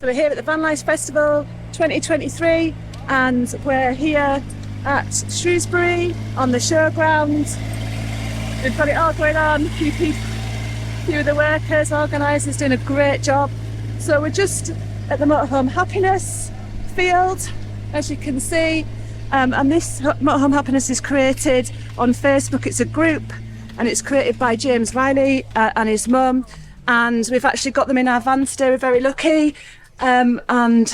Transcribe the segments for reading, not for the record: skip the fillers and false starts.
So we're here at the Van Life Festival 2023 and we're here at Shrewsbury on the showground. We've got it all going on, a few of the workers, organisers doing a great job. So we're just at the Motorhome Happiness field, as you can see, and this Motorhome Happiness is created on Facebook. It's a group and it's created by James Riley and his mum, and we've actually got them in our van today. We're very lucky. And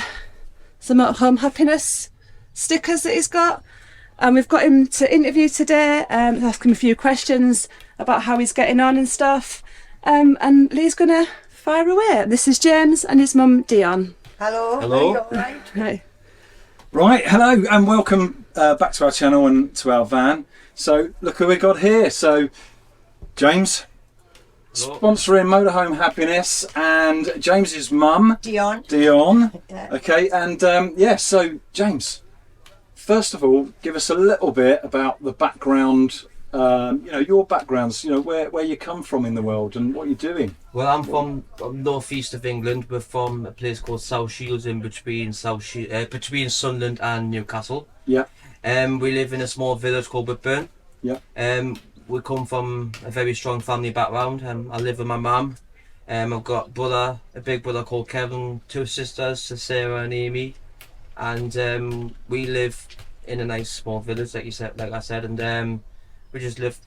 some Motorhome Happiness stickers that he's got, and we've got him to interview today, ask him a few questions about how he's getting on and stuff, and Lee's gonna fire away. This is James and his mum Dionne. Hello. Hello. Right. Right, hello and welcome back to our channel and to our van. So look who we got here. So James, Hello. sponsoring Motorhome Happiness, and James's mum Dionne. Yeah. Okay, and so James, first of all, give us a little bit about the background, your backgrounds, where you come from in the world and what you're doing. Well, I'm from northeast of England. We're from a place called South Shields, in between between Sunderland and Newcastle. Yeah. We live in a small village called Whitburn. Yeah. We come from a very strong family background. I live with my mum. I've got a big brother called Kevin, two sisters, Sarah and Amy, and we live in a nice small village, like I said, and we just live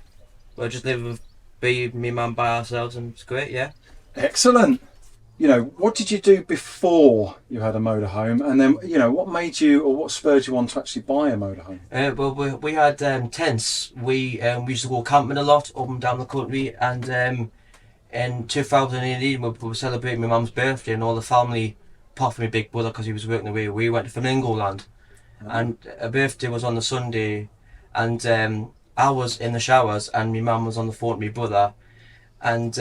with me and mum by ourselves, and it's great. Yeah. Excellent. What did you do before you had a motorhome, and then what made you, or what spurred you on to actually buy a motorhome? Well, we had tents. We used to go camping a lot up and down the country, and in 2018 we were celebrating my mum's birthday, and all the family, apart from my big brother because he was working away, we went to Flamingo Land. And her birthday was on the Sunday, and I was in the showers and my mum was on the phone to my brother, and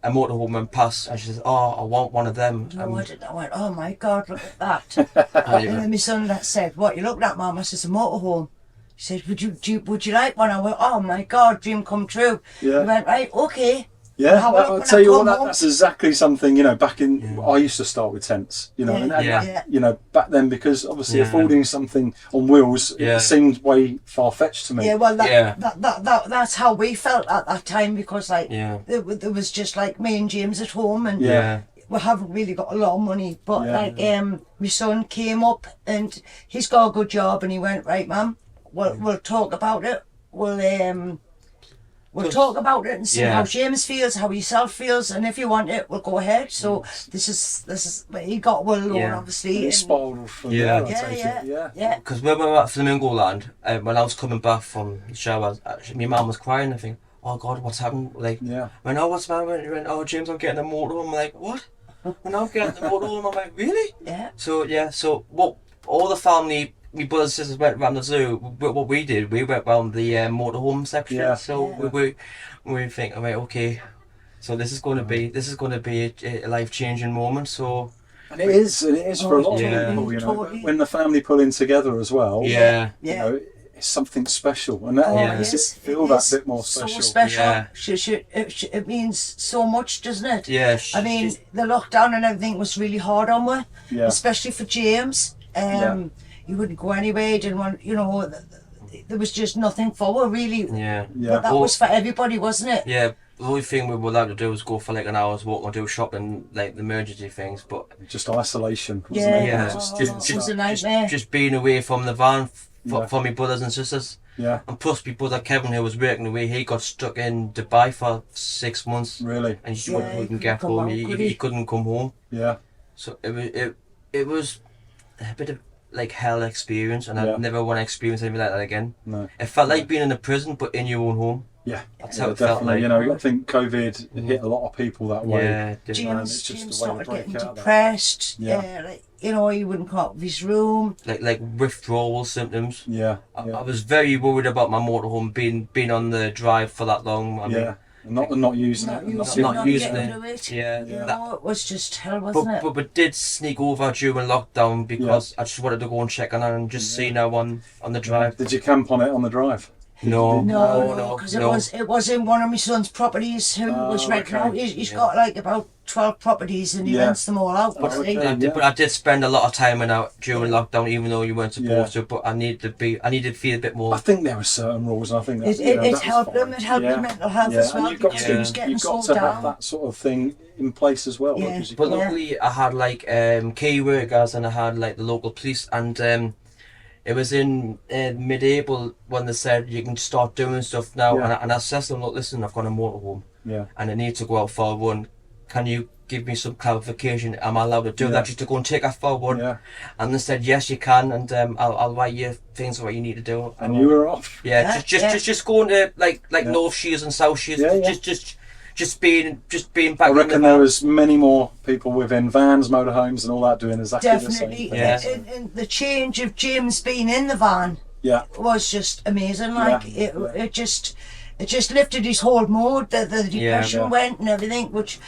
a motorhome went past and she said, "Oh, I want one of them." I went, "Oh my God, look at that." And then my son said, "What you looking at, Mum?" I said, "It's a motorhome." He said, would you like one?" I went, "Oh my God, dream come true." Yeah. He went, "Right, okay." Yeah, Have a look I'll when tell I you what, come home. that's exactly something, back in, I used to start with tents, back then, because obviously affording something on wheels, it seemed way far-fetched to me. Yeah, well, that's how we felt at that time, because there was just like me and James at home, and we haven't really got a lot of money, but my son came up and he's got a good job, and he went, "Right, Mum, we'll talk about it. We'll talk about it and see how James feels, how yourself feels, and if you want it, we'll go ahead." So this is he got a loan, obviously. It spiraled from there, I take it. Yeah. Because when we were at Flamingo Land, when I was coming back from the shower, my mum was crying. I think, "Oh God, what's happened?" I went, "Oh, what's the matter?" He went, "Oh, James, I'm getting a motorhome." I'm like, "What?" "When I'm getting the motorhome." I'm like, "Really?" Yeah. So what? All the family, my brothers and sisters went round the zoo. What we did, we went round the motorhome section. Yeah. So we think, right, okay, so this is going to be a life-changing moment. So. And it is for a lot of people, totally. when the family pull in together as well. Yeah. It's something special, and that makes it feel that bit more special. So special. Yeah. It means so much, doesn't it? Yeah. I mean, the lockdown and everything was really hard on me, especially for James. He wouldn't go anywhere. He didn't want, there was just nothing for her, really. Yeah. But that was for everybody, wasn't it? Yeah. The only thing we were allowed to do was go for like an hour's walk or do shopping, like the emergency things. But just isolation, wasn't it? Yeah. It was a nightmare. Just being away from the van for my brothers and sisters. Yeah. And plus, my brother Kevin, who was working away, he got stuck in Dubai for 6 months. Really? And he wouldn't get home. He couldn't come home. Yeah. So it was a bit of like hell experience, and I never want to experience anything like that again. No. It felt like being in a prison, but in your own home. Yeah. That's how it definitely. felt like. I think COVID hit a lot of people that way. Yeah. James it's just a way to started break getting out of that. depressed. He wouldn't come out of his room. Like withdrawal symptoms. Yeah. I was very worried about my motorhome being on the drive for that long. I mean, not using it. Not using getting it. to Yeah. It was just hell, wasn't it? But we did sneak over during lockdown because I just wanted to go and check on her and just see her on the drive. Did you camp on it on the drive? No. No, because it was in one of my son's properties who was renting out. He's got like about 12 properties and he rents them all out. But I did spend a lot of time out during lockdown, even though you weren't supposed to. But I needed to feel a bit more. I think there were certain rules, and I think that's, it helped them. It helped their mental health as well. And you've got because he was getting you've got sold to have down. that sort of thing in place as well. But luckily, I had like key workers, and I had like the local police, and it was in mid-April when they said you can start doing stuff now, and I said to them, look, listen, I've got a motorhome, and I need to go out for a run. Can you give me some clarification? Am I allowed to do that, just to go and take a for a run? And they said, yes, you can, and I'll write you things of what you need to do. And you were off. Just going to like North Shears and South Shears, just being back. I reckon there was many more people within vans, motorhomes, and all that doing exactly the same thing. Definitely, and the change of James being in the van was just amazing. Like it just lifted his whole mood. The depression went and everything. Which,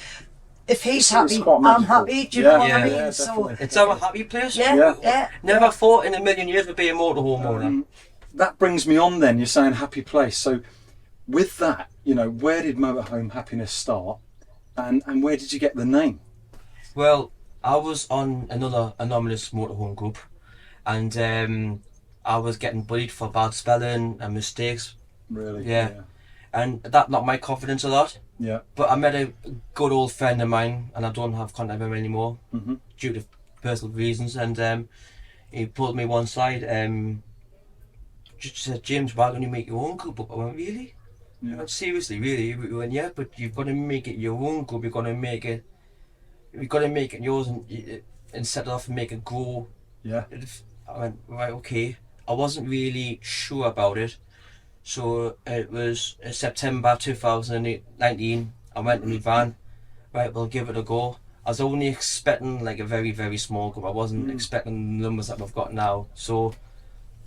if he's happy, I'm happy. Do you know what I mean? So it's our happy place. Never thought in a million years we'd be a motorhome owner. That brings me on. Then you're saying happy place. So with that, where did Motorhome Happiness start, and where did you get the name? Well, I was on another anonymous motorhome group, and I was getting bullied for bad spelling and mistakes. Really? Yeah. And that knocked my confidence a lot. Yeah. But I met a good old friend of mine, and I don't have contact with him anymore due to personal reasons. And he pulled me one side. Just said, James, why don't you make your own group? I went, really? Yeah. Seriously, really? We went, yeah, but you've got to make it your own group. You've got to make it yours, and set it off and make it grow. Yeah. I went, right, okay. I wasn't really sure about it, so it was September 2019. I went in my van. Right, we'll give it a go. I was only expecting like a very, very small group. I wasn't expecting the numbers that we've got now. So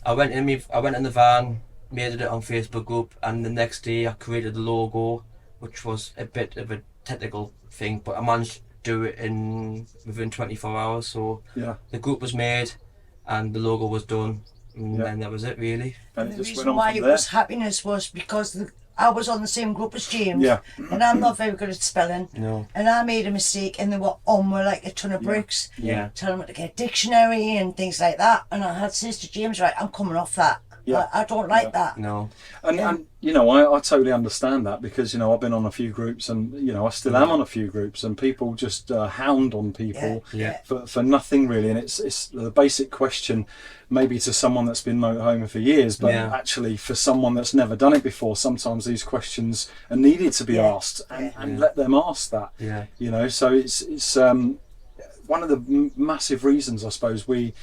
I went in the van, made it on Facebook group, and the next day I created the logo, which was a bit of a technical thing, but I managed to do it within 24 hours. So the group was made and the logo was done, and then that was it, really. And the reason why it was happiness was because I was on the same group as James, and I'm not very good at spelling. No. And I made a mistake, and they were on with like a ton of bricks, telling me to get a dictionary and things like that. And I had said to James, right, I'm coming off that. I don't like that. No. And I totally understand that, because I've been on a few groups, and I still am on a few groups, and people just hound on people for nothing really. And it's the basic question, maybe to someone that's been motorhoming for years, but actually for someone that's never done it before, sometimes these questions are needed to be asked, and let them ask that. So it's one of the massive reasons, I suppose, we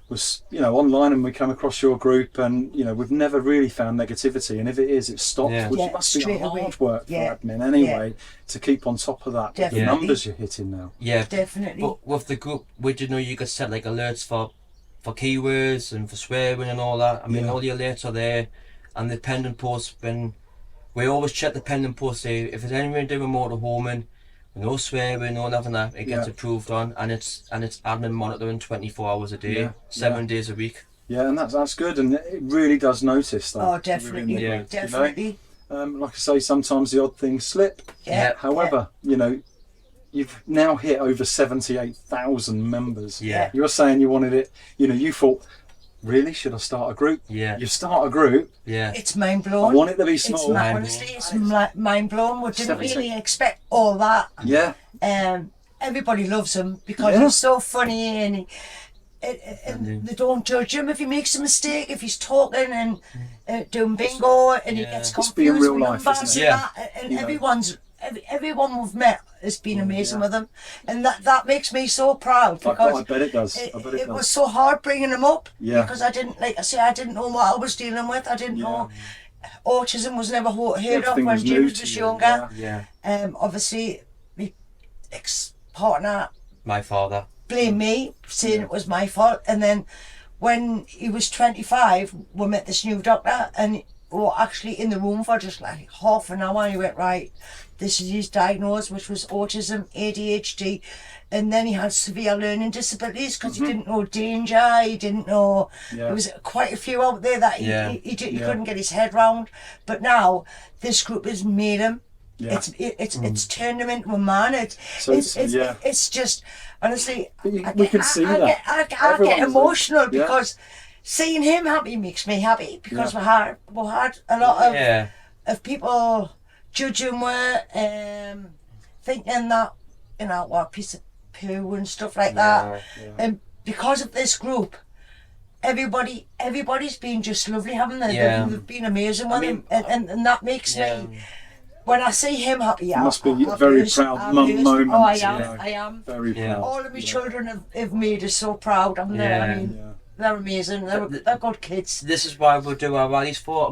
was online and we come across your group, and we've never really found negativity, and if it is, it's stopped, which must be hard work for admin anyway, to keep on top of that with the numbers you're hitting now. Definitely. But with the group, we did know you could set like alerts for keywords and for swearing and all that. I mean, all the alerts are there, and the pendant posts, we always check the pendant posts, say if there's anything to do with motorhoming, no swearing, no nothing like that, it gets approved on, and it's admin monitoring 24 hours a day, 7 days a week. Yeah, and that's good, and it really does notice that. Oh, definitely, really definitely. Like I say, sometimes the odd things slip. However, you've now hit over 78,000 members. You're saying you wanted it. You thought, really, should I start a group? You start a group. It's mind blowing. I want it to be small. Honestly, it's mind blowing. We didn't really expect all that. Everybody loves him because he's so funny, and they don't judge him if he makes a mistake, if he's talking and doing bingo and he gets confused with numbers and everyone we've met has been amazing with him, and that makes me so proud, because I bet it does. It was so hard bringing him up, because I didn't know what I was dealing with. I didn't know autism was never heard of when James was younger. Obviously my ex-partner, my father, blamed me, saying it was my fault, and then when he was 25 we met this new doctor, and we were actually in the room for just like half an hour, and he went, right, this disease diagnosed, which was autism, ADHD, and then he had severe learning disabilities because he didn't know danger, he didn't know, there was quite a few out there that he couldn't get his head round. But now this group has made him. It's turned him into a man. It's just, honestly, we can see that. I get emotional because seeing him happy makes me happy, because we had a lot of people judging her, thinking that, you know, what a piece of poo and stuff like that. And because of this group, everybody's been just lovely, haven't they? They've been amazing with him, and that makes me. When I see him happy, must be a very proud mum moment. Oh, I am. Very proud. All of my children have made us so proud, haven't they? I mean, they're amazing. They're good kids. This is why we do our rallies for. I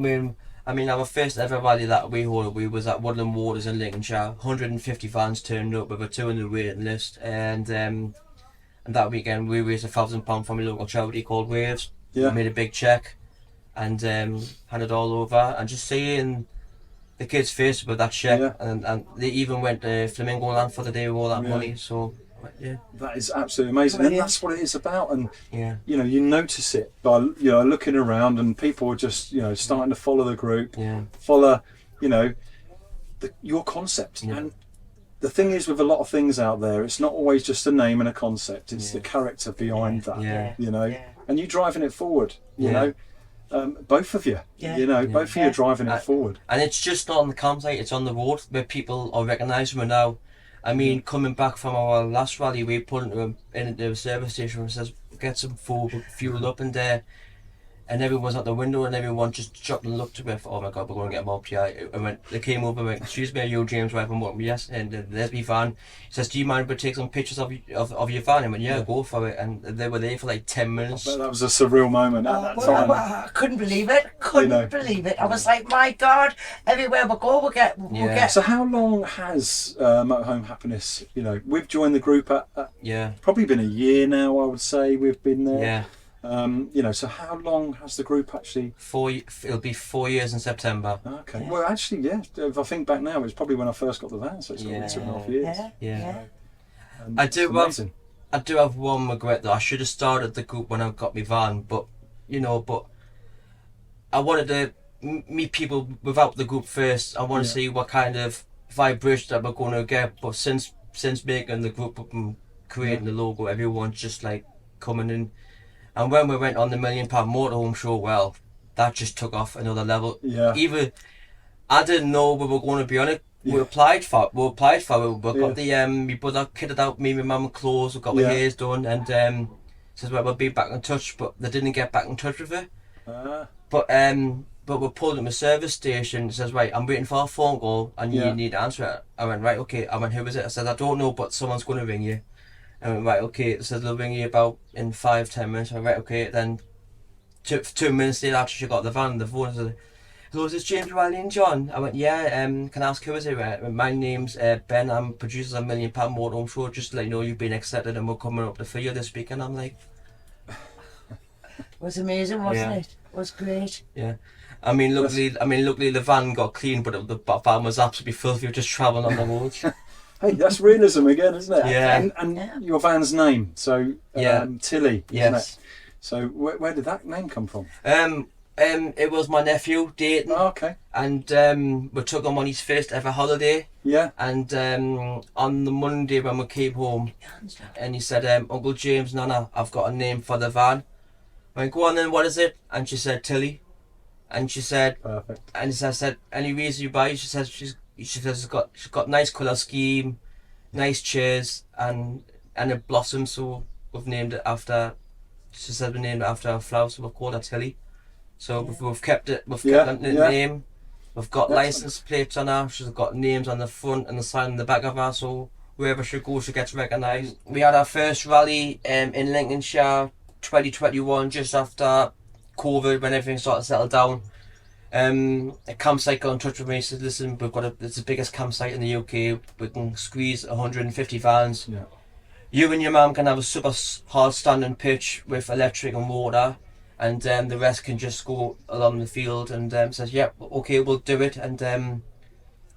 mean, our first ever rally that we was at Woodland Waters in Lincolnshire. 150 vans turned up with a 200 waiting list, and that weekend we raised £1,000 from a local charity called Waves. We made a big check, and handed all over, and just seeing the kids' face with that check, and they even went to Flamingo Land for the day with all that money. So that is absolutely amazing, and that's what it is about. And you know, you notice it by looking around, and people are just starting to follow the group, follow your concept. And the thing is, with a lot of things out there, it's not always just a name and a concept, it's the character behind that. And you driving it forward, you know. Both of you, both of you are driving it forward. And it's just not on the campsite, it's on the road where people are recognising me now. I mean, coming back from our last rally, we pulled into a service station and says, get some food, fuel up in there. And everyone's at the window, and everyone just stopped and looked at me. Oh my God, we're going to get mobbed here. They came over and went, excuse me, are you James Webb? And what? Yes. And there's my van. He says, do you mind if we take some pictures of your van? I went, yeah, go for it. And they were there for like 10 minutes. I bet that was a surreal moment at that time. I couldn't believe it. Believe it. I was like, my God, everywhere we go, we'll get. So how long has Motorhome Happiness, we've joined the group at probably been a year now, I would say we've been there. Yeah. So how long has the group actually? It'll be 4 years in September. Okay. Well, actually, if I think back now, it's probably when I first got the van, so it's only 2.5 years. Yeah. I do have one regret, though. I should have started the group when I got my van, but I wanted to meet people without the group first. I want to see what kind of vibration that we're going to get. But since making the group up and creating the logo, everyone's just like coming in. And when we went on the £1 Million Motorhome show, well, that just took off another level. Yeah. Even I didn't know we were going to be on it. We applied for it. We got the my brother kitted out me and my mum clothes. We got my hairs done, and says we'll be back in touch. But they didn't get back in touch with her. But we pulled at my service station. It says, right, I'm waiting for a phone call, and you need to answer it. I went, right, okay. I went, who is it? I said, I don't know, but someone's going to ring you. I went, right, okay. It says they'll ring you about in 5-10 minutes. I went, right, okay. Then 2 minutes later, after she got the van, the phone said, hello, is this James, Riley and John? I went, yeah, can I ask who is it? My name's Ben, I'm producer of £1 Million Motorhome Show, just to let you know you've been accepted and we're coming up to for you this week. And I'm like... It was amazing, wasn't it? It was great. Yeah. I mean, luckily the van got clean, but the van was absolutely filthy, just travelling on the roads. Hey, that's realism again, isn't it? Yeah. And your van's name, so Tilly, isn't it? So where did that name come from? It was my nephew, Dayton. Oh, okay. And we took him on his first ever holiday. Yeah. And on the Monday when we came home, and he said, Uncle James, Nana, I've got a name for the van. I went, go on then, what is it? And she said, Tilly. And she said, perfect. And I said, any reason you buy it? She says she's got nice colour scheme, nice chairs, and it blossoms. So we've named it after. She said we named it after a flower, so we've called her Tilly. So we've kept it. We've kept the name. We've got license plates on her. She's got names on the front and the side and the back of her. So wherever she goes, she gets recognised. We had our first rally in Lincolnshire, 2021, just after COVID, when everything started to settle down. A campsite got in touch with me, said, listen, it's the biggest campsite in the UK, we can squeeze 150 vans. Yeah. You and your mum can have a super hard standing pitch with electric and water, and the rest can just go along the field. And says, yeah, okay, we'll do it. And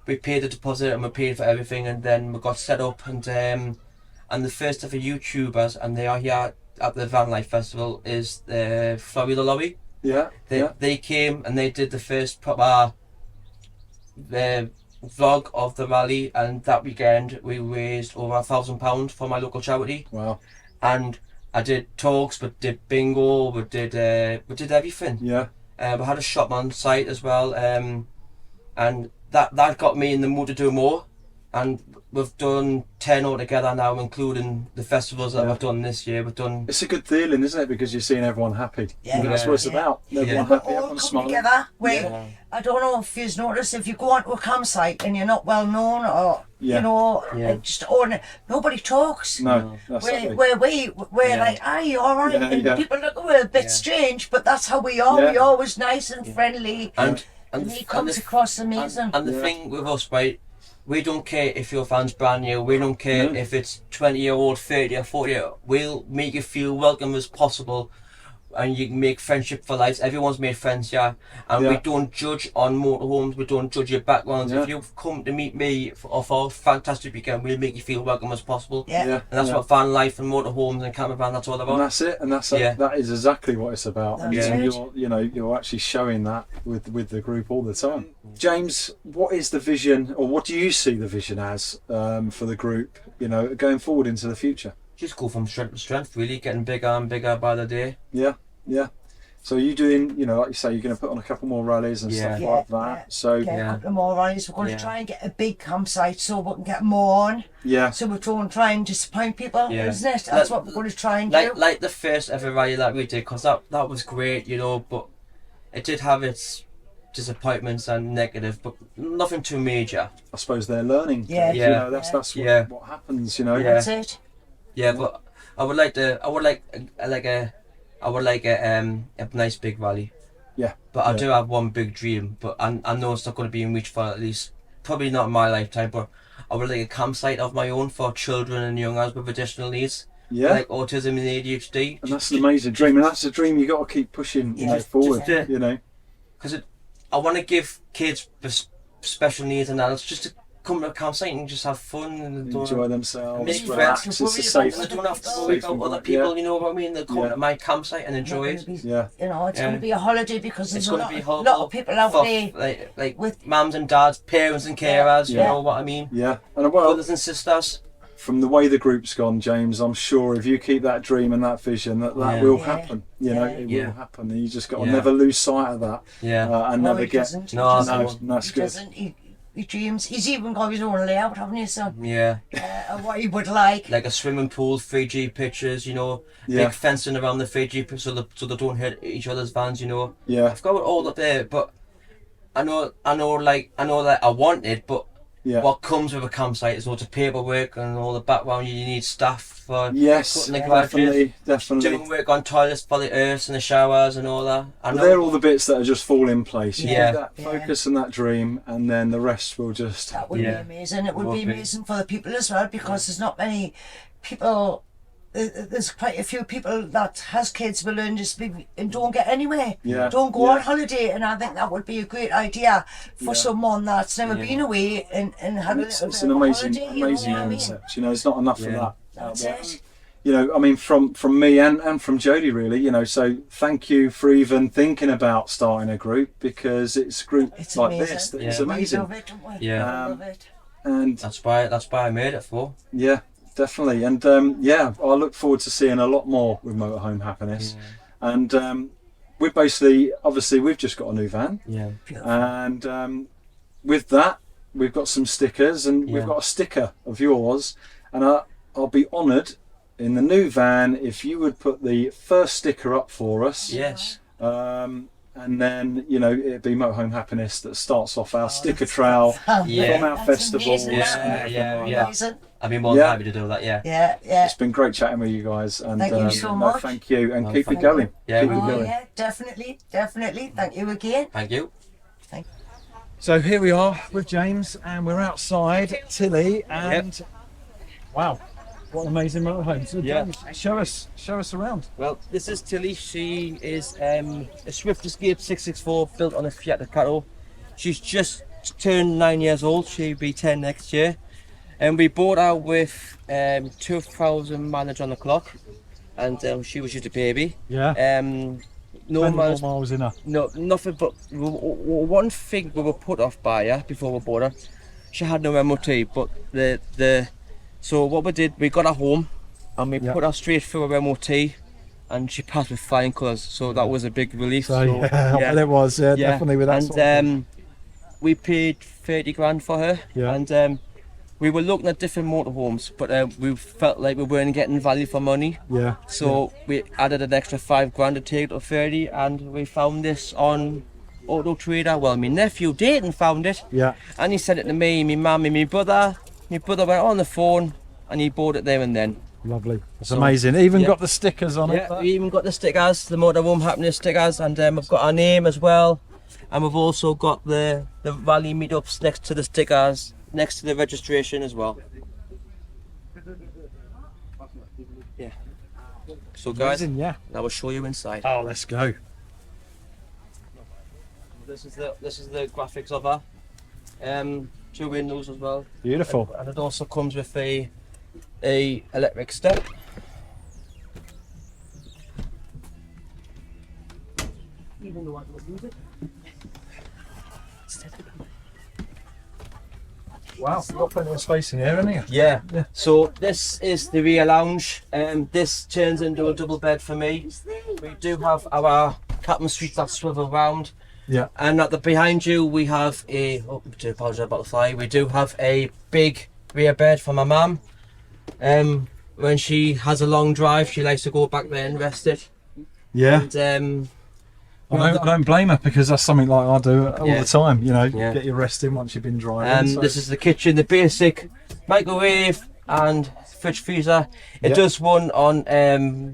we paid the deposit and we paid for everything, and then we got set up, and the first ever YouTubers, and they are here at the Van Life Festival, is the Florida Lobby. Yeah. They came and they did the first proper vlog of the rally, and that weekend we raised over £1,000 for my local charity. Wow. And I did talks, we did bingo, we did everything. Yeah. We had a shop on site as well, and that got me in the mood to do more. And we've done 10 altogether now, including the festivals that we've done this year. We've done. It's a good feeling, isn't it? Because you're seeing everyone happy. Yeah. That's what it's about. Everyone happy, all everyone come smiling. together. I don't know if you've noticed, if you go onto a campsite and you're not well known, or you know, just ordinary, nobody talks. No, that's exactly. We're like, are you all right? And people look, we're a bit strange, but that's how we are. We're always nice and friendly, and he comes across amazing. And the thing with us, right? We don't care if your van's brand new, we don't care if it's 20-year-old, 30 or 40, we'll make you feel welcome as possible, and you can make friendship for life. Everyone's made friends here, and we don't judge on motorhomes, we don't judge your backgrounds. If you've come to meet me for a fantastic weekend, we'll make you feel welcome as possible. And that's what van life and motorhomes and camper van, that's all about. And that's it, and that is exactly what it's about. And you're actually showing that with the group all the time. James, what is the vision, or what do you see the vision as for the group, going forward into the future? Just go from strength to strength, really, getting bigger and bigger by the day. Yeah. So you're doing, like you say, you're going to put on a couple more rallies and stuff like that. So get a couple more rallies. We're going to try and get a big campsite so we can get more on. Yeah. So we don't try and disappoint people, isn't it? That's what we're going to try and do. Like the first ever rally that we did, because that was great, but it did have its disappointments and negative, but nothing too major. I suppose they're learning. That's what happens. That's it. Yeah, but I would like a nice big rally. Yeah. But I do have one big dream, but I know it's not going to be in reach for at least, probably not in my lifetime, but I would like a campsite of my own for children and youngers with additional needs. Yeah. Like autism and ADHD. And that's an amazing dream, and that's a dream you got to keep pushing forward, Because I want to give kids with special needs and adults just to come to a campsite and just have fun and enjoy themselves, make relax. friends. It's a safe. I don't have to worry about other people. You know what I mean? They'll come to my campsite and enjoy it. It's going to be a holiday, because there's a lot of people out there, like with mums and dads, parents and carers. You know what I mean? Yeah, and brothers and sisters. From the way the group's gone, James, I'm sure if you keep that dream and that vision, that will happen. It will happen. And you just got to never lose sight of that. And never get. That's good. He dreams. He's even got his own layout, haven't you, son? Yeah. What he would like. Like a swimming pool, 3G pictures, big fencing around the 3G so they don't hit each other's vans, Yeah. I've got it all up there, but I know that I want it, but what comes with a campsite is all the paperwork and all the background. You need staff for putting the garages, definitely doing work on toilets for the earths and the showers and all that. They're all the bits that just fall in place. You get that focus and that dream, and then the rest will just. That would be amazing. It would be amazing for the people as well, because there's not many people. There's quite a few people that has kids will learn to speak and don't get anywhere. Don't go on holiday, and I think that would be a great idea for someone that's never been away and had a little it's bit an of amazing holiday, concept. There's not enough of that. That's it. I mean, from me and from Jodie, really. So thank you for even thinking about starting a group, because it's a group like amazing. this that is amazing. We love it, don't we? Love it. And that's why I made it for. Yeah. Definitely, and I look forward to seeing a lot more with Motorhome Happiness. And obviously we've just got a new van, and with that we've got some stickers, and we've got a sticker of yours, and I'll be honoured in the new van if you would put the first sticker up for us. Yes. And then it'd be Motorhome Happiness that starts off our sticker trail from our festivals. I'd be more than happy to do that. Yeah. It's been great chatting with you guys, and thank you so much. Thank you, and keep it going. Yeah, keep it going. Yeah, definitely. Thank you again. Thank you. So here we are with James, and we're outside Tilly, and wow. What an amazing motorhome. So James, show us around. Well, this is Tilly. She is a Swift Escape 664 built on a Fiat Ducato. She's just turned 9 years old. She'll be 10 next year. And we bought her with 2,000 mileage on the clock, and she was just a baby. Yeah. No more miles in her. No, nothing. But one thing we were put off by her before we bought her, she had no MOT. But so what we did, we got her home, and we put her straight through her MOT, and she passed with flying colours. So that was a big relief. So well, it was definitely with that. And sort of thing. we paid 30 grand for her. Yeah. And we were looking at different motorhomes, but we felt like we weren't getting value for money. Yeah. So we added an extra 5 grand to take it to 30, and we found this on Auto Trader. Well, my nephew Dayton found it. Yeah. And he sent it to me, my mum and my brother. My brother went on the phone and he bought it there and then. Lovely. It's amazing. Even got the stickers on it. Yeah, we even got the stickers, the Motorhome Happiness stickers, and we've got our name as well. And we've also got the rally meetups next to the stickers, next to the registration as well. Yeah. So guys, Amazing, yeah. now we'll show you inside. Oh, let's go. This is the graphics of her. 2 windows as well. Beautiful. And it also comes with a electric step. Even though I don't use it. Wow, you've got plenty of space in here, haven't you? Yeah. So this is the rear lounge. This turns into a double bed for me. We do have our Captain Street that swivel round. Yeah. And at the behind you we have a, oh, I do apologise about the fly, we do have a big rear bed for my mum. When she has a long drive, she likes to go back there and rest it. Yeah. And I don't blame her, because that's something like I do all the time, you know, Yeah. get your rest in once you've been driving. So. This is the kitchen, the basic microwave and fridge freezer. It does run on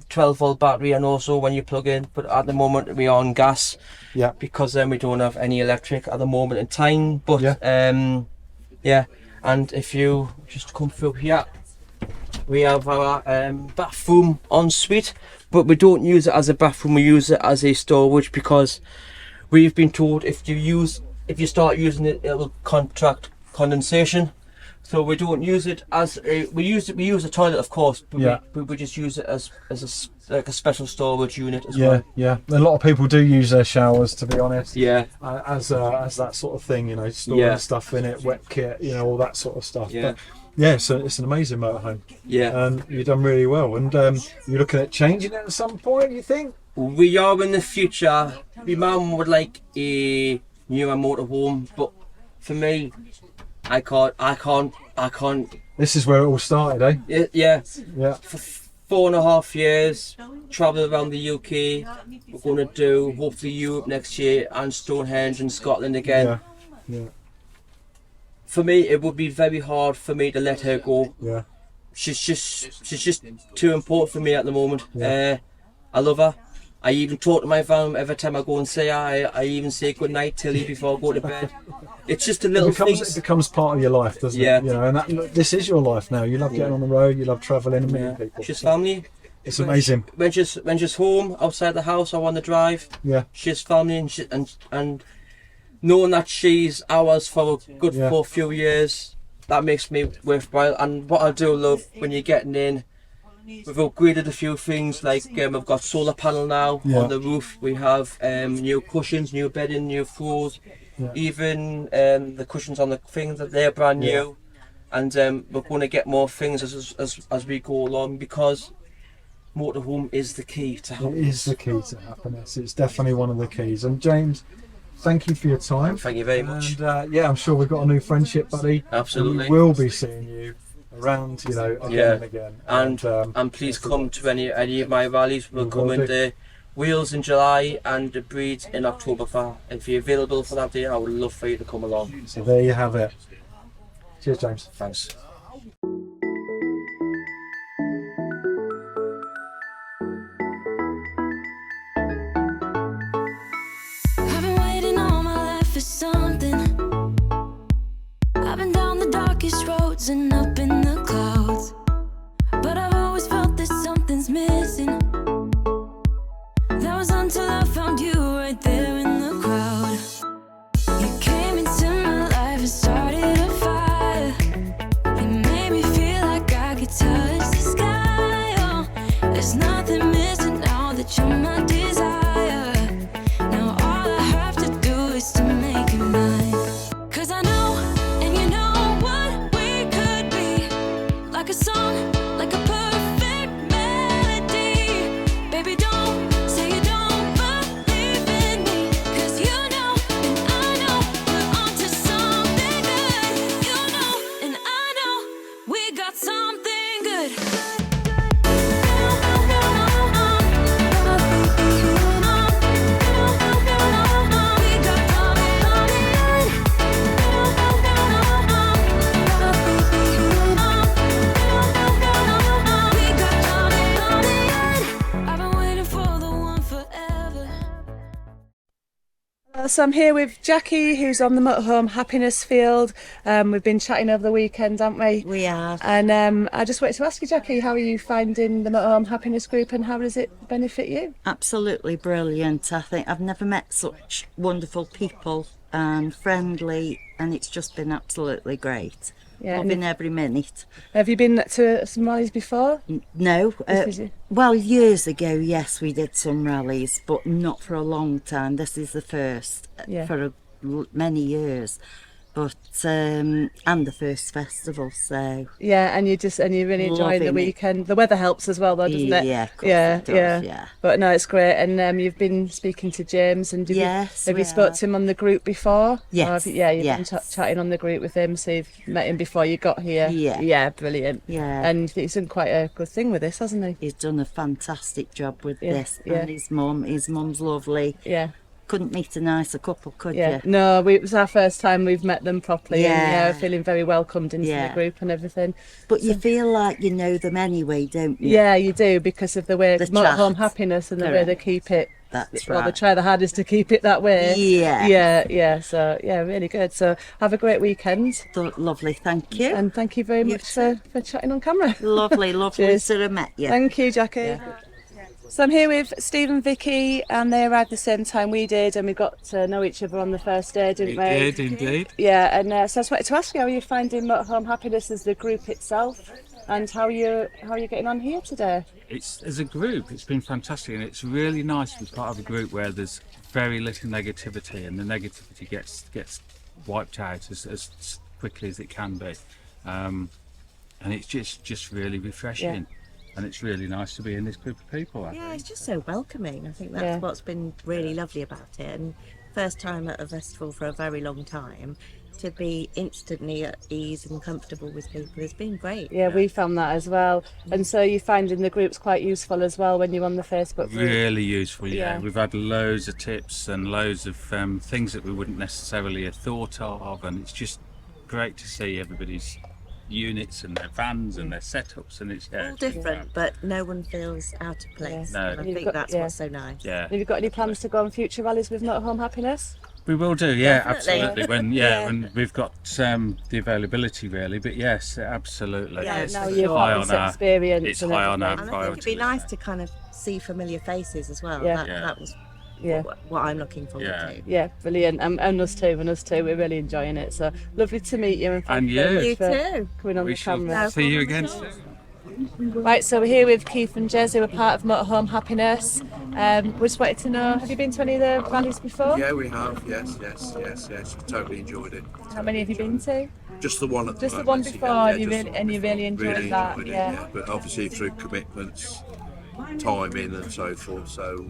12-volt battery, and also when you plug in, but at the moment we're on gas. Yeah. Because we don't have any electric at the moment in time. But yeah. And if you just come through here, we have our bathroom ensuite, but we don't use it as a bathroom, we use it as a storage, because we've been told if you start using it, it will contract condensation. So we don't use it as we use the toilet, of course, but we just use it as a special storage unit as well. Yeah. A lot of people do use their showers, to be honest. Yeah. As that sort of thing, you know, storing stuff in it, wet kit, you know, all that sort of stuff. Yeah. But yeah, so it's an amazing motorhome. Yeah. And you've done really well. And you're looking at changing it at some point, you think? We are in the future. My mum would like a newer motorhome, but for me, I can't. This is where it all started, eh? Yeah. Yeah. For 4.5 years, travelling around the UK. We're going to do hopefully Europe next year, and Stonehenge and Scotland again. Yeah. For me, it would be very hard for me to let her go. Yeah. She's just too important for me at the moment. Yeah. I love her. I even talk to my fam every time I go and say I even say good night Tilly before I go to bed. It's just a little It becomes part of your life, doesn't it? You know, and this is your life now. You love getting on the road. You love travelling and meeting people. She's family. It's amazing. When she's home, outside the house or on the drive, she's family, and knowing that she's ours for a good for a few years, that makes me worthwhile. And what I do love when you're getting in, we've upgraded a few things, like we've got solar panel now on the roof. We have new cushions, new bedding, new floors. Even the cushions on the things, that they're brand new. And we're going to get more things as we go along, because motorhome is the key to happiness. It is the key to happiness. It's definitely one of the keys. And James, thank you for your time. Thank you very much. And I'm sure we've got a new friendship, buddy. Absolutely. And we will be seeing you around, you know, again and again. And please come to any of my rallies. We'll come into Wheels in July and the Breeds in October. If you're available for that day, I would love for you to come along. So there you have it. Cheers, James. Thanks. I've been waiting all my life for something. I've been down the darkest roads and up in the clouds, but I've always felt that something's missing. That was until I found you right there in the crowd. You came into my life. like a perfect melody. Baby, don't say you don't believe in me, 'cause you know and I know we're onto something good. You know and I know we got something good. I've been waiting for the one forever. So I'm here with Jackie, who's on the Motorhome Happiness field. We've been chatting over the weekend, haven't we? We have. And I just wanted to ask you, Jackie, how are you finding the Motorhome Happiness group and how does it benefit you? Absolutely brilliant. I think I've never met such wonderful people and friendly, and it's just been absolutely great. Yeah, Loving every minute. Have you been to some rallies before? No, This is- well, years ago, yes, we did some rallies, but not for a long time. This is the first Yeah. for many years, but and the first festival. So Yeah, and you're really enjoying the Loving it. weekend. The weather helps as well, though, doesn't it? Yeah, of course yeah, it does, yeah, yeah. But no, it's great. And you've been speaking to James, and Yes, have we you spoke have. to him on the group before? Yes, Or have you, yeah, you've yes. been chatting on the group with him, so you've met him before you got here. Yeah. Brilliant. Yeah. And he's done quite a good thing with this, hasn't he? He's done a fantastic job with Yeah, this, yeah. and his mum's lovely. Yeah. Couldn't meet a nicer couple, could Yeah, you? no, it was our first time we've met them properly, and Yeah. feeling very welcomed into Yeah. the group and everything. But you feel like you know them anyway, don't you? Yeah, you do, because of the way The Motorhome chat. Happiness and the way they Correct. keep it. That's Well, they right. try the hardest to keep it that way. Yeah. Yeah. So really good. So have a great weekend, Lovely, thank you. and thank you very much for chatting on camera. Lovely Cheers. to have met you. Thank you, Jackie. So I'm here with Steve and Vicky, and they arrived the same time we did, and we got to know each other on the first day, didn't we? It did indeed. Yeah, and so I just wanted to ask you, how are you finding Motorhome Happiness as the group itself, and how are you getting on here today? It's as a group, it's been fantastic, and it's really nice to be part of a group where there's very little negativity, and the negativity gets wiped out as quickly as it can be, and it's just really refreshing. And it's really nice to be in this group of people. I Yeah, think. it's just so welcoming. I think that's Yeah. what's been really lovely about it. And first time at a festival for a very long time, to be instantly at ease and comfortable with people has been great. Yeah, we found that as well. And so you're finding the group's quite useful as well when you're on the Facebook group? Really useful, yeah. Yeah. We've had loads of tips and loads of things that we wouldn't necessarily have thought of, and it's just great to see everybody's units and their vans and their setups, and it's All different, but no one feels out of place. No. And I You've think got- that's yeah. what's so nice. yeah. Have you got any plans to go on future rallies with Motorhome Happiness? We will do, yeah, Definitely. absolutely. When we've got the availability really, but yes, absolutely. Yeah, It's now for you've sure. high got on this our, experience. it's and high on our everything. And I think it'd be priority nice to kind of see familiar faces as well. Yeah. Yeah. That was Yeah. what I'm looking forward Yeah. to. Yeah, brilliant. And us too. We're really enjoying it. So lovely to meet you. And thank And you very you. much You for too. coming on We the shall camera. see you again problem at soon. Right, so we're here with Keith and Jess, who are part of Motorhome Happiness. We just wanted to know, have you been to any of the rallies before? Yeah, we have. Yes. Totally enjoyed it. How many have you been to? Just the one at the Just the moment, one before, yeah, and you just really, the and one you before. really enjoyed that. Enjoyed it, Yeah. But obviously through commitments, timing and so forth. So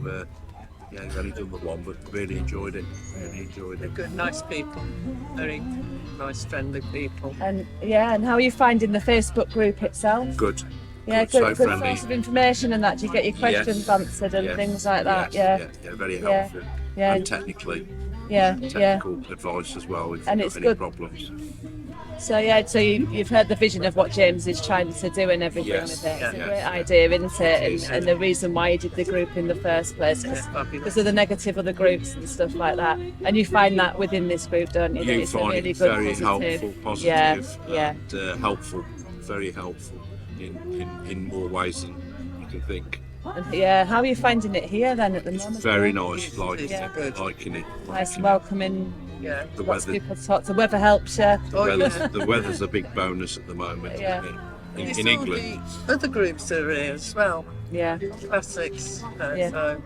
yeah, we've only done the one, but really enjoyed it. Good, nice people, very nice, friendly people. And how are you finding the Facebook group itself? Good. Yeah, So good friendly. source of information and that. Do you get your questions answered and Yes. things like that? Yes, yeah, very Yeah. helpful. Yeah. And technically, Yeah. technical advice as well if And you've it's got any good. problems. So you've heard the vision of what James is trying to do and everything Yes. with it. It's a Yeah. great idea, isn't it? It is. And the reason why you did the group in the first place, because of the negative other groups and stuff like that. And you find that within this group, don't you? That You it's a find really it good very positive. helpful, positive, Yeah. and helpful, very helpful in more ways than you can think. And, how are you finding it here then at the moment? Very nice, liking Yeah. it, Good. liking it. Nice, welcoming. Yeah. The Lots of weather, people talk. The weather helps you. Oh, yeah. the weather's a big bonus at the moment, Yeah. isn't it? It's In all England. the other groups that are here as well, Yeah, classics. Yeah. So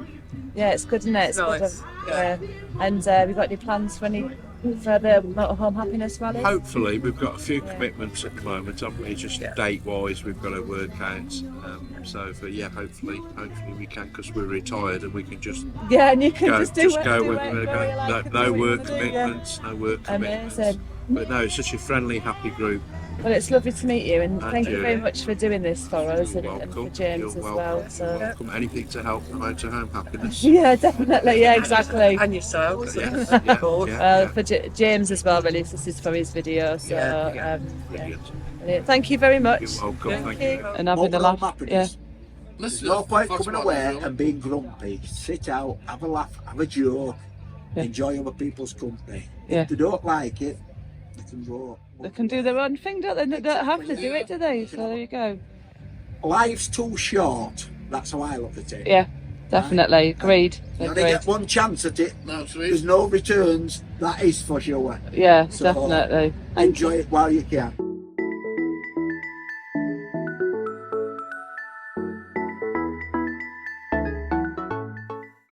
yeah, it's good, isn't it? It's Nice, good. yeah. And have you got any plans for any for the Motorhome Happiness Rally? Hopefully, we've got a few commitments at the moment, haven't we? Just date-wise, we've got to work out. Hopefully we can, because we're retired and we can just Yeah, and you can go, just do it. go do with it, no work commitments, no work commitments. Amazing. But no, it's such a friendly, happy group. Well, it's lovely to meet you, and thank you you. very much for doing this for us You're and for welcome. James You're as welcome. well. You're So. welcome. Anything to help Motorhome Happiness. Yeah, definitely. Yeah, exactly. And yourselves. Yes, Of course. For James as well, really. This is for his video. So, Brilliant. thank you very much. You're welcome. Thank you. And having a laugh. Yeah. There's no point coming away and being grumpy. Sit out, have a laugh, have a joke, enjoy other people's company. If they don't like it, they can go. They can do their own thing, don't they? They don't have to do it, do they? So there you go. Life's too short. That's how I look at it. Yeah, definitely. Agreed. You only get one chance at it. There's no returns. That is for sure. Yeah, So definitely. Enjoy it while you can.